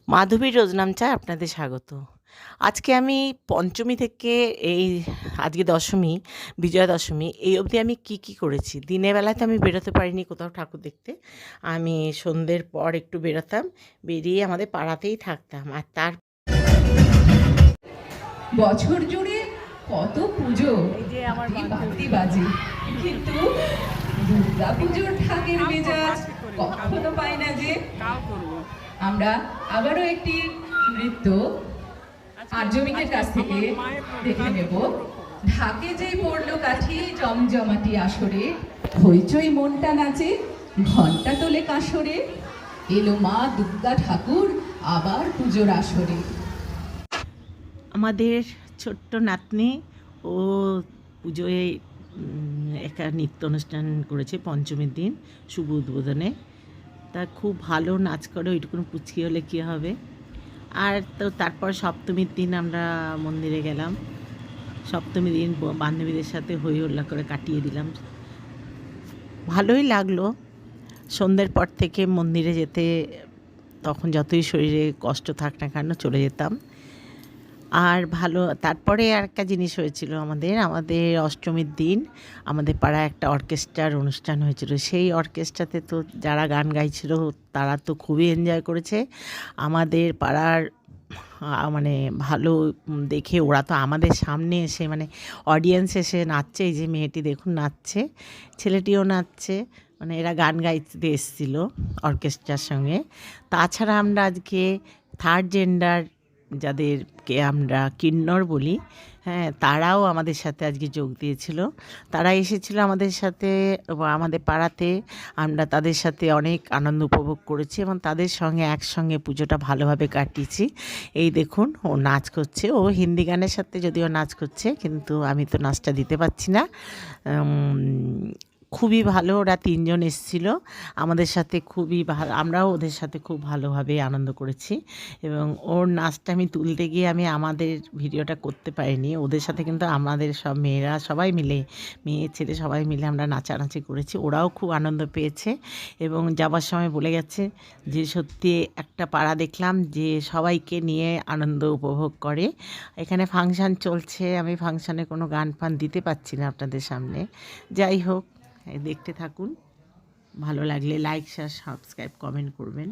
মাধবীর রোজনামচায় আপনাদের স্বাগত। আজকে আমি পঞ্চমী থেকে আজকে দশমী, বিজয়া দশমী এই অবধি আমি কি করেছি। দিনের বেলায় তো আমি বেরোতে পারিনি কোথাও ঠাকুর দেখতে। আমি সন্ধ্যের পর একটু বেরোতাম, বেরিয়ে আমাদের পাড়াতেই থাকতাম। আর তার বছর জুড়ে কত পুজো বাতি বাজে, কিন্তু দুর্গা পুজোর ঢাকের মেজাজ কখনো পাই না যে। আমরা আবারও একটি নৃত্য আর্যমিকের কাছ থেকে দেখে নেব। ঢাকে যেই পড়লো কাঠি জমজমাটি আসরে, হইচই মনটা নাচে, ঘন্টা তোলে কাসরে, এলো মা দুর্গা ঠাকুর আবার পুজোর আসরে। আমাদের ছোট্ট নাতনি ও পুজোয় একটা নৃত্য অনুষ্ঠান করেছে পঞ্চমীর দিন শুভ উদ্বোধনে। তা খুব ভালো নাচ করে, ওইটুকুন পুচকি হলে কী হবে। আর তো তারপর সপ্তমীর দিন আমরা মন্দিরে গেলাম। সপ্তমী দিন বান্ধবীদের সাথে হই হল্লা করে কাটিয়ে দিলাম, ভালোই লাগলো। সন্ধ্যের পর থেকে মন্দিরে যেতে তখন যতই শরীরে কষ্ট থাক না কেন চলে যেতাম। আর ভালো, তারপরে আর একটা জিনিস হয়েছিল, আমাদের অষ্টমীর দিন আমাদের পাড়ায় একটা অর্কেস্ট্রার অনুষ্ঠান হয়েছিল। সেই অর্কেস্ট্রাতে তো যারা গান গাইছিল তারা তো খুবই এনজয় করেছে। আমাদের পাড়ার মানে ভালো দেখে ওরা তো আমাদের সামনে এসে মানে অডিয়েন্স এসে নাচছে। এই যে মেয়েটি দেখুন নাচছে, ছেলেটিও নাচছে, মানে এরা গান গাইতে এসেছিলো অর্কেস্ট্রার সঙ্গে। তাছাড়া আমরা আজকে থার্ড জেন্ডার যাদেরকে আমরা কিন্নর বলি, হ্যাঁ, তারাও আমাদের সাথে আজকে যোগ দিয়েছিল। তারা এসেছিল আমাদের সাথে, আমাদের পাড়াতে। আমরা তাদের সাথে অনেক আনন্দ উপভোগ করেছি এবং তাদের সঙ্গে একসঙ্গে পুজোটা ভালোভাবে কাটিয়েছি। এই দেখুন ও নাচ করছে, ও হিন্দি গানের সাথে যদিও নাচ করছে, কিন্তু আমি তো নাচটা দিতে পারছি না। খুবই ভালো, ওরা তিনজন এসেছিল আমাদের সাথে, খুবই ভালো, আমরাও ওদের সাথে খুব ভালোভাবে আনন্দ করেছি। এবং ওর নাচটা আমি তুলতে গিয়ে আমি আমাদের ভিডিওটা করতে পারিনি। ওদের সাথে কিন্তু আমাদের সব মেয়েরা সবাই মিলে, মেয়ে ছেলে সবাই মিলে আমরা নাচানাচি করেছি। ওরাও খুব আনন্দ পেয়েছে এবং যাবার সময় বলে গেছে যে সত্যি একটা পাড়া দেখলাম যে সবাইকে নিয়ে আনন্দ উপভোগ করে। এখানে ফাংশান চলছে, আমি ফাংশানে কোনো গান ফান দিতে পারছি না আপনাদের সামনে। যাই হোক, দেখতে থাকুন, ভালো লাগলে লাইক শেয়ার সাবস্ক্রাইব কমেন্ট করবেন।